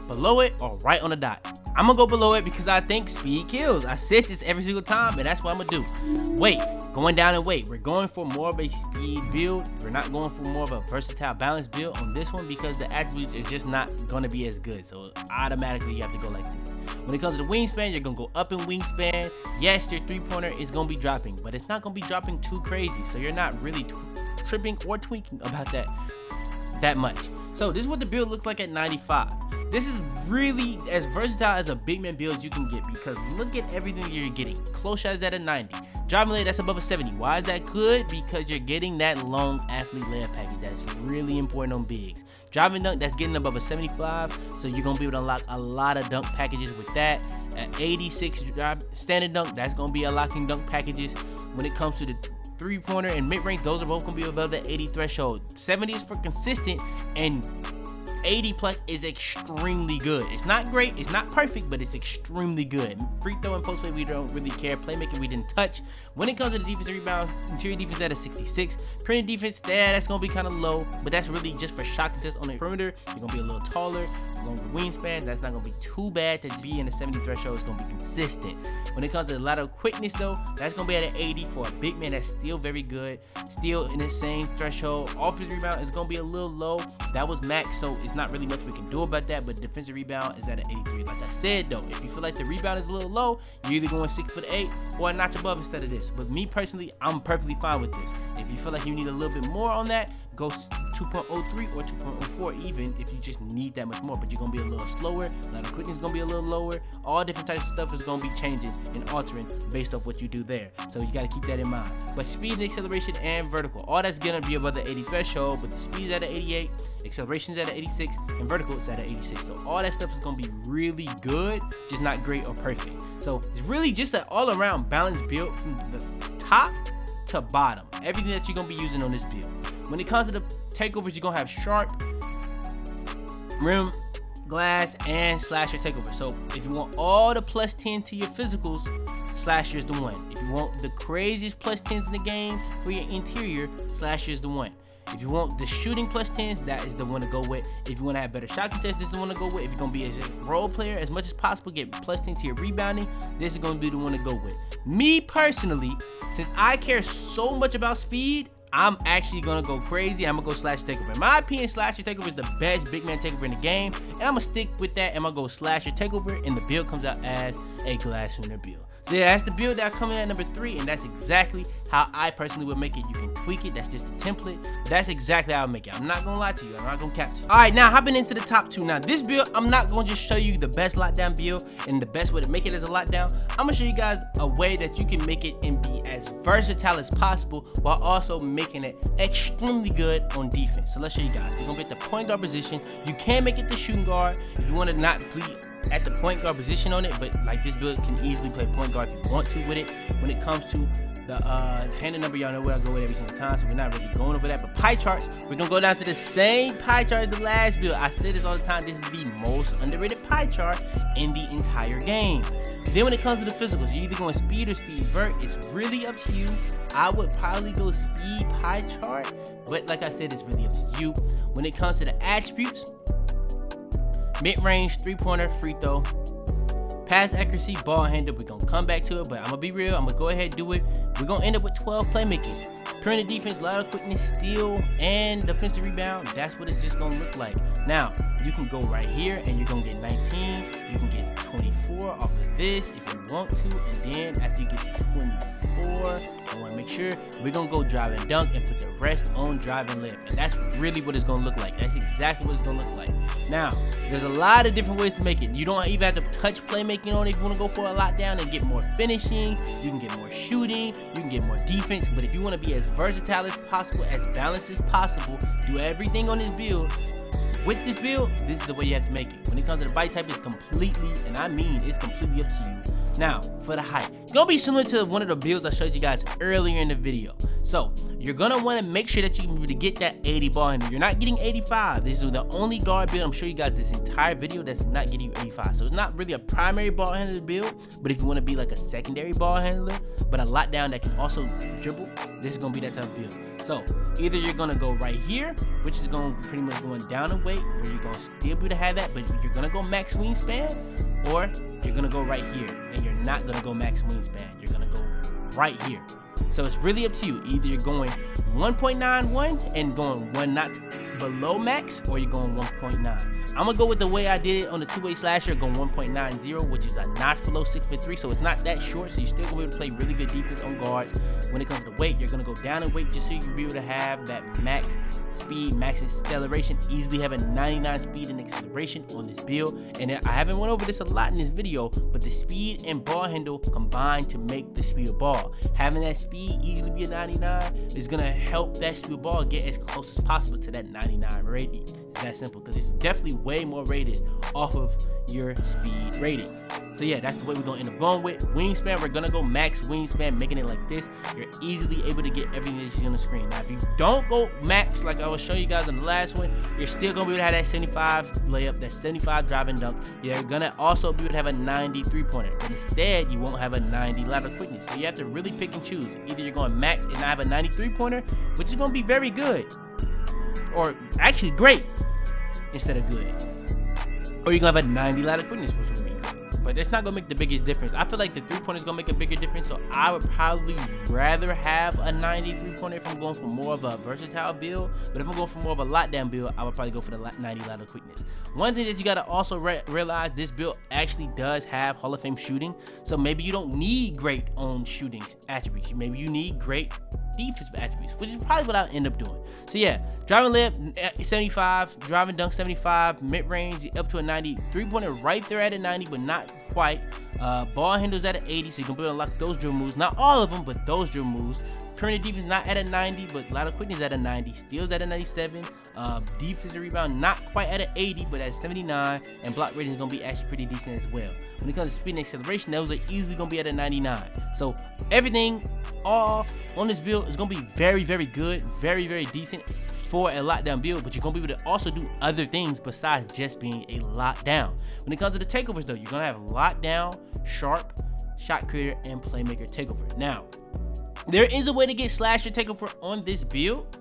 below it, or right on the dot. I'm gonna go below it because I think speed kills. I said this every single time, and that's what I'm gonna do. Weight, going down in weight. We're going for more of a speed build. We're not going for more of a versatile balanced build on this one, because the attributes are just not gonna be as good. So automatically you have to go like this. When it comes to the wingspan, you're gonna go up in wingspan. Yes, your 3-pointer is gonna be dropping, but it's not gonna be dropping too crazy. So you're not really tripping or tweaking about that much. So this is what the build looks like at 95. This is really as versatile as a big man build you can get, because look at everything you're getting. Close shot is at a 90. Driving layup, that's above a 70. Why is that good? Because you're getting that long athlete layup package. That's really important on bigs. Driving dunk, that's getting above a 75. So you're going to be able to unlock a lot of dunk packages with that. At 86 standard dunk, that's going to be unlocking dunk packages. When it comes to the 3-pointer and mid-range, those are both going to be above the 80 threshold. 70 is for consistent, and 80 plus is extremely good. It's not great, it's not perfect, but it's extremely good. Free throw and post play, we don't really care. Playmaking, we didn't touch. When it comes to the defensive rebound, interior defense at a 66. Perimeter defense, that's gonna be kind of low, but that's really just for shot contests on the perimeter. You're gonna be a little taller, longer wingspan. That's not gonna be too bad to be in the 70 threshold. It's gonna be consistent. When it comes to the lateral quickness though, that's gonna be at an 80 for a big man. That's still very good, still in the same threshold. Offensive rebound is gonna be a little low. That was max, so it's not really much we can do about that, but defensive rebound is at an 83. Like I said though, if you feel like the rebound is a little low, you're either going 6'8" or a notch above instead of this. But me personally, I'm perfectly fine with this. If you feel like you need a little bit more on that, go 2.03 or 2.04 even if you just need that much more, but you're gonna be a little slower. Lateral quickness is gonna be a little lower. All different types of stuff is gonna be changing and altering based off what you do there, so you gotta keep that in mind. But speed and acceleration and vertical, all that's gonna be above the 80 threshold, but the speed is at an 88, acceleration is at an 86, and vertical is at an 86. So all that stuff is gonna be really good, just not great or perfect. So it's really just an all-around balanced build from the top to bottom. Everything that you're gonna be using on this build. When it comes to the takeovers, you're gonna have sharp, rim, glass, and slasher takeover. So if you want all the plus 10 to your physicals, slasher's the one. If you want the craziest plus 10s in the game for your interior, slasher's the one. If you want the shooting plus 10s, that is the one to go with. If you want to have better shot contest, this is the one to go with. If you're going to be a role player as much as possible, get plus 10 to your rebounding, this is going to be the one to go with. Me personally, since I care so much about speed, I'm actually gonna go crazy. I'm gonna go slasher takeover. In my opinion, slasher takeover is the best big man takeover in the game, and I'm gonna stick with that. And I'm gonna go slasher takeover, and the build comes out as a glass winner build. So yeah, that's the build that coming at number 3, and that's exactly how I personally would make it. You can tweak it, that's just a template. That's exactly how I make it. I'm not gonna lie to you, I'm not gonna cap to you. All right, now hopping into the top 2. Now this build, I'm not gonna just show you the best lockdown build and the best way to make it as a lockdown. I'm gonna show you guys a way that you can make it and be as versatile as possible while also making it extremely good on defense. So let's show you guys. We're gonna get the point guard position. You can make it the shooting guard if you wanna not be at the point guard position on it, but like this build can easily play point guard if you want to with it. When it comes to the handle number, y'all know where I go with every single time, so we're not really going over that. But pie charts, we're gonna go down to the same pie chart as the last build. I say this all the time, this is the most underrated pie chart in the entire game. Then when it comes to the physicals, you're either going speed or speed vert. It's really up to you. I would probably go speed pie chart, but like I said, it's really up to you. When it comes to the attributes, mid-range, three-pointer, free throw, pass accuracy, ball handle. We're gonna come back to it, but I'm gonna be real. I'm gonna go ahead and do it. We're gonna end up with 12 playmaking. Perimeter defense, lateral quickness, steal, and defensive rebound. That's what it's just gonna look like. Now, you can go right here and you're gonna get 19. You can get 24 off of this if you want to, and then after you get 24, I wanna make sure we're gonna go drive and dunk and put the rest on drive and layup. And that's really what it's gonna look like. That's exactly what it's gonna look like. Now, there's a lot of different ways to make it. You don't even have to touch playmaking on it if you wanna go for a lockdown and get more finishing. You can get more shooting, you can get more defense, but if you wanna be as versatile as possible, as balanced as possible, do everything on this build. With this build, this is the way you have to make it. When it comes to the bite type, it's completely, and I mean it's completely up to you. Now, for the height, it's gonna be similar to one of the builds I showed you guys earlier in the video. So, you're gonna wanna make sure that you can be able to get that 80 ball handle. You're not getting 85. This is the only guard build I'm showing you guys this entire video that's not getting you 85. So it's not really a primary ball handler build, but if you wanna be like a secondary ball handler, but a lockdown that can also dribble, this is gonna be that type of build. So, either you're gonna go right here, which is gonna pretty much going down a weight, where you're gonna still be able to have that, but you're gonna go max wingspan, or you're gonna go right here, and you're not gonna go max wingspan. You're gonna go right here. So it's really up to you. Either you're going 1.91 and going one notch below max, or you're going 1.9. I'm gonna go with the way I did it on the two-way slasher, going 1.90, which is a notch below 6'3", so it's not that short, so you're still gonna be able to play really good defense on guards. When it comes to weight, you're gonna go down in weight just so you can be able to have that max speed, max acceleration, easily have a 99 speed and acceleration on this build. And I haven't went over this a lot in this video, but the speed and ball handle combine to make the speed of ball. Having that speed easily be a 99 is gonna help that speed of ball get as close as possible to that 99 rating. It's that simple, because it's definitely way more rated off of your speed rating. So yeah, that's the way we're gonna end up going with. Wingspan, we're gonna go max wingspan, making it like this. You're easily able to get everything that you see on the screen. Now, if you don't go max, like I was showing you guys on the last one, you're still gonna be able to have that 75 layup, that 75 drive and dunk. You're gonna also be able to have a 90 3-pointer, but instead, you won't have a 90 lateral quickness. So you have to really pick and choose. Either you're going max and not have a 90 3-pointer, which is gonna be very good, or actually great, instead of good. Or you're gonna have a 90 lateral quickness, which would be good. But it's not gonna make the biggest difference. I feel like the 3-pointer is gonna make a bigger difference, so I would probably rather have a 90 3-pointer if I'm going for more of a versatile build. But if I'm going for more of a lockdown build, I would probably go for the 90 lateral quickness. One thing that you gotta also realize, this build actually does have Hall of Fame shooting, so maybe you don't need great on shooting attributes. Maybe you need great defensive attributes, which is probably what I'll end up doing. So yeah, driving layup 75, driving dunk 75, mid-range up to a 90, 3-pointer right there at a 90, but not quite. Ball handles at an 80, so you can be able to unlock those dribble moves. Not all of them, but those dribble moves. Perimeter defense not at a 90, but lateral quickness at a 90. Steals at a 97. Defensive rebound not quite at an 80, but at 79. And block rating is going to be actually pretty decent as well. When it comes to speed and acceleration, those are easily going to be at a 99. So everything all on this build is going to be very, very good, very, very decent for a lockdown build, but you're going to be able to also do other things besides just being a lockdown. When it comes to the takeovers, though, you're going to have lockdown, sharp, shot creator, and playmaker takeover. Now, there is a way to get slasher takeover on this build.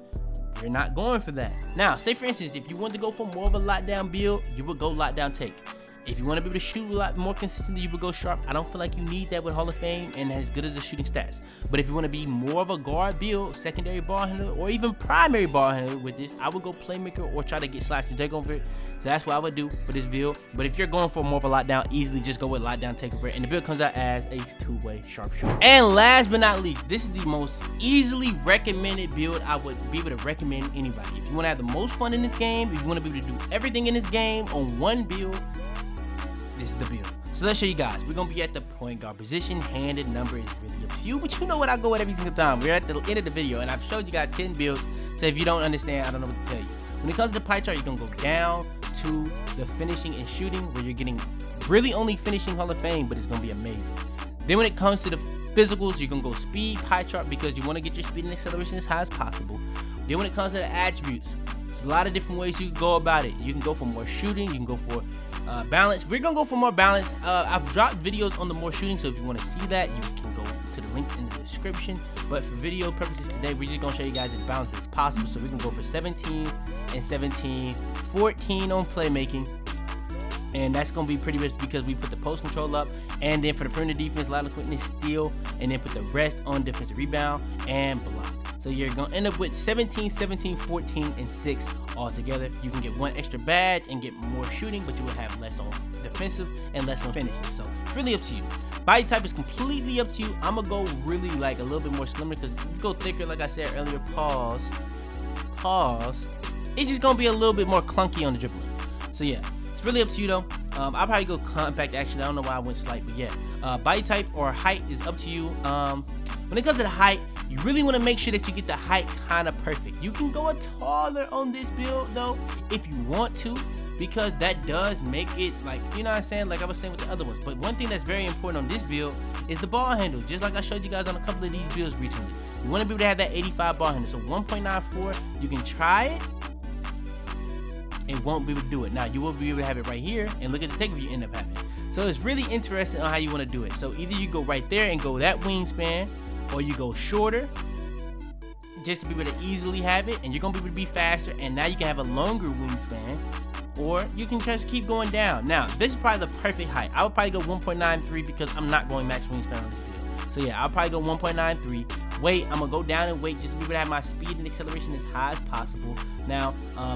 You're not going for that. Now, say for instance, if you want to go for more of a lockdown build, you would go lockdown take. If you want to be able to shoot a lot more consistently, you would go sharp. I don't feel like you need that with Hall of Fame and as good as the shooting stats. But if you want to be more of a guard build, secondary ball handler, or even primary ball handler with this, I would go Playmaker or try to get slash and takeover. So that's what I would do for this build. But if you're going for more of a lockdown, easily just go with lockdown takeover, and the build comes out as a two-way sharpshooter. And last but not least, this is the most easily recommended build I would be able to recommend anybody. If you want to have the most fun in this game, if you want to be able to do everything in this game on one build, this is the build. So let's show you guys. We're gonna be at the point guard position. Handed number is really up to you, but you know what, I go with every single time. We're at the end of the video, and I've showed you guys 10 builds. So if you don't understand, I don't know what to tell you. When it comes to the pie chart, you're gonna go down to the finishing and shooting, where you're getting really only finishing Hall of Fame, but it's gonna be amazing. Then when it comes to the physicals, you're gonna go speed pie chart, because you want to get your speed and acceleration as high as possible. Then when it comes to the attributes, there's a lot of different ways you can go about it. You can go for more shooting, you can go for balance. We're gonna go for more balance. I've dropped videos on the more shooting, so if you want to see that, you can go to the link in the description. But for video purposes today, we're just gonna show you guys as balanced as possible. So we can go for 17 and 17, 14 on playmaking, and that's gonna be pretty much because we put the post control up, and then for the perimeter defense, line of quickness, steal, and then put the rest on defensive rebound and block. So you're gonna end up with 17, 17, 14, and 6 all together. You can get one extra badge and get more shooting, but you will have less on defensive and less on finishing. So it's really up to you. Body type is completely up to you. I'm gonna go really like a little bit more slimmer, because you go thicker, like I said earlier, pause, it's just gonna be a little bit more clunky on the dribbling. So yeah, it's really up to you though. I'll probably go compact actually. I don't know why I went slight, but yeah, body type or height is up to you. When it comes to the height, you really want to make sure that you get the height kind of perfect. You can go a taller on this build though if you want to, because that does make it, like, you know what I'm saying, like I was saying with the other ones. But one thing that's very important on this build is the ball handle, just like I showed you guys on a couple of these builds recently. You want to be able to have that 85 ball handle. So 1.94, you can try it, it won't be able to do it. Now you will be able to have it right here, and look at the takeover you end up having. So it's really interesting on how you want to do it. So either you go right there and go that wingspan, or you go shorter just to be able to easily have it, and you're gonna be able to be faster, and now you can have a longer wingspan, or you can just keep going down. Now this is probably the perfect height. I would probably go 1.93 because I'm not going max wingspan on this video. So yeah, I'll probably go 1.93. Weight, I'm gonna go down in weight just to be able to have my speed and acceleration as high as possible. Now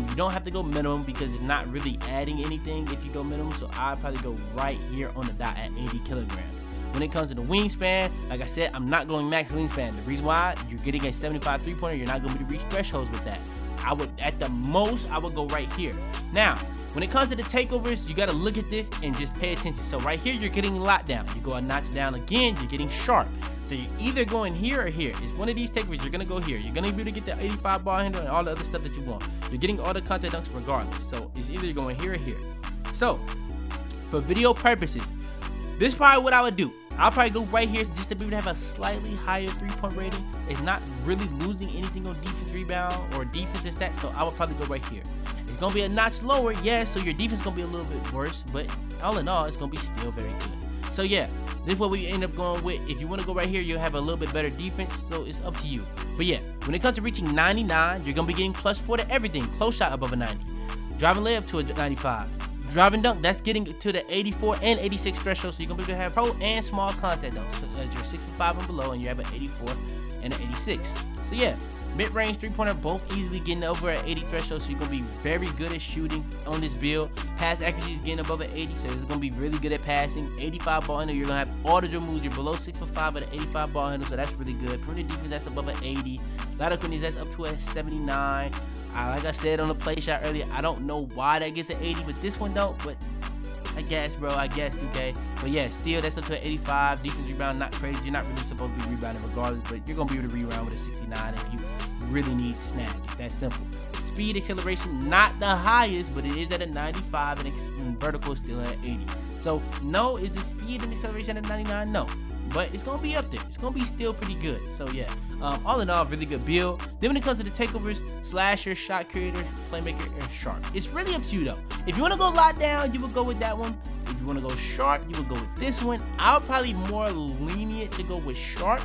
you don't have to go minimum, because it's not really adding anything if you go minimum. So I'll probably go right here on the dot at 80 kilograms. When it comes to the wingspan, like I said, I'm not going max wingspan. The reason why, you're getting a 75 three-pointer, you're not going to be able to reach thresholds with that. I would, at the most, I would go right here. Now, when it comes to the takeovers, you got to look at this and just pay attention. So right here, you're getting lockdown. You go a notch down again, you're getting sharp. So you're either going here or here. It's one of these takeovers, you're going to go here. You're going to be able to get the 85 ball handle and all the other stuff that you want. You're getting all the contact dunks regardless. So it's either you're going here or here. So for video purposes, this is probably what I would do. I'll probably go right here just to be able to have a slightly higher three-point rating. It's not really losing anything on defense rebound or defensive stats, so I would probably go right here. It's going to be a notch lower, yeah, so your defense is going to be a little bit worse, but all in all, it's going to be still very good. So yeah, this is what we end up going with. If you want to go right here, you'll have a little bit better defense, so it's up to you. But yeah, when it comes to reaching 99, you're going to be getting +4 to everything. Close shot above a 90. Driving layup to a 95. Driving dunk, that's getting to the 84 and 86 threshold, so you're going to be able to have pro and small contact dunks. So that's your 65 and below, and you have an 84 and an 86. So yeah, mid-range three-pointer, both easily getting over at 80 threshold, so you're going to be very good at shooting on this build. Pass accuracy is getting above an 80, so it's going to be really good at passing. 85 ball handle, you're going to have all the dribble moves. You're below 6'5" with an 85 ball handle, so that's really good. Perimeter defense, that's above an 80. Lateral quickness, that's up to a 79. Like I said on the play shot earlier, I don't know why that gets an 80, but this one don't. But I guess, bro, 2K. But yeah, still that's up to an 85. Defense rebound, not crazy. You're not really supposed to be rebounding regardless, but you're gonna be able to rebound with a 69 if you really need to snag. It's that simple. Speed, acceleration, not the highest, but it is at a 95, and vertical is still at 80. So no, is the speed and acceleration at 99? No. But it's gonna be up there. It's gonna be still pretty good. So yeah, all in all, really good build. Then when it comes to the takeovers, slasher, shot creator, playmaker, and sharp, it's really up to you though. If you want to go lockdown, you would go with that one. If you want to go sharp, you would go with this one. I'll probably more lenient to go with sharp,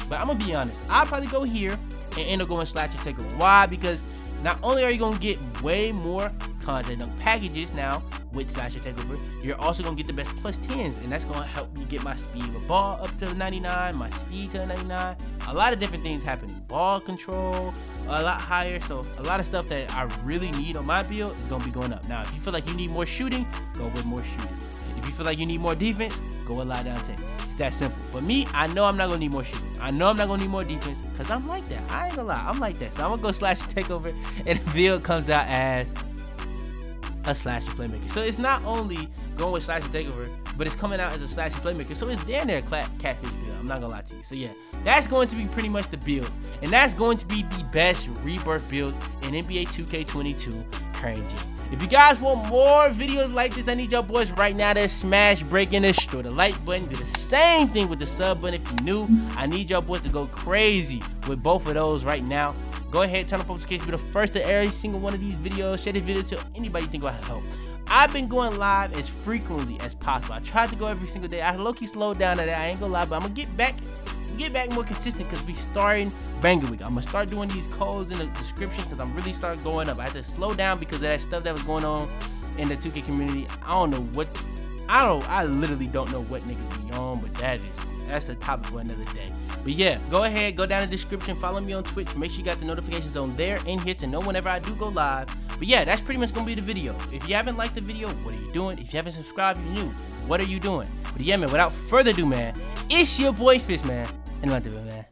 but I'm gonna be honest, I'll probably go here and end up going slasher takeover. Why? Because not only are you gonna get way more content dunk packages now with Slasher Takeover, you're also gonna get the best plus 10s, and that's gonna help you get my speed with ball up to 99, my speed to 99. A lot of different things happening. Ball control a lot higher, so a lot of stuff that I really need on my build is gonna be going up. Now, if you feel like you need more shooting, go with more shooting. If you feel like you need more defense, go a lot down tank. It's that simple. But me, I know I'm not gonna need more shooting. I know I'm not gonna need more defense because I'm like that. I ain't gonna lie, I'm like that. So I'm gonna go Slasher Takeover, and the build comes out as a Slasher Playmaker. So it's not only going with Slasher Takeover, but it's coming out as a Slasher Playmaker. So it's damn near a catfish build. I'm not gonna lie to you. So yeah, that's going to be pretty much the builds, and that's going to be the best Rebirth builds in NBA 2K22 current gen. If you guys want more videos like this, I need y'all boys right now to smash, breaking the show, the like button. Do the same thing with the sub button if you're new. I need y'all boys to go crazy with both of those right now. Go ahead, turn on notifications, be the first to every single one of these videos. Share this video to anybody you think will help. I've been going live as frequently as possible. I tried to go every single day. I low-key slowed down at that. I ain't gonna lie, but I'm gonna get back more consistent because we starting Banger Week. I'm gonna start doing these codes in the description because I'm really starting going up. I had to slow down because of that stuff that was going on in the 2K community. I literally don't know what niggas be on, but that's a topic for another day. But yeah, go ahead, go down in the description, follow me on Twitch, make sure you got the notifications on there and here to know whenever I do go live. But yeah, that's pretty much gonna be the video. If you haven't liked the video, what are you doing? If you haven't subscribed, you're new, what are you doing? But yeah, man, without further ado, man, it's your boy Fitz, man, and I'm out there, man.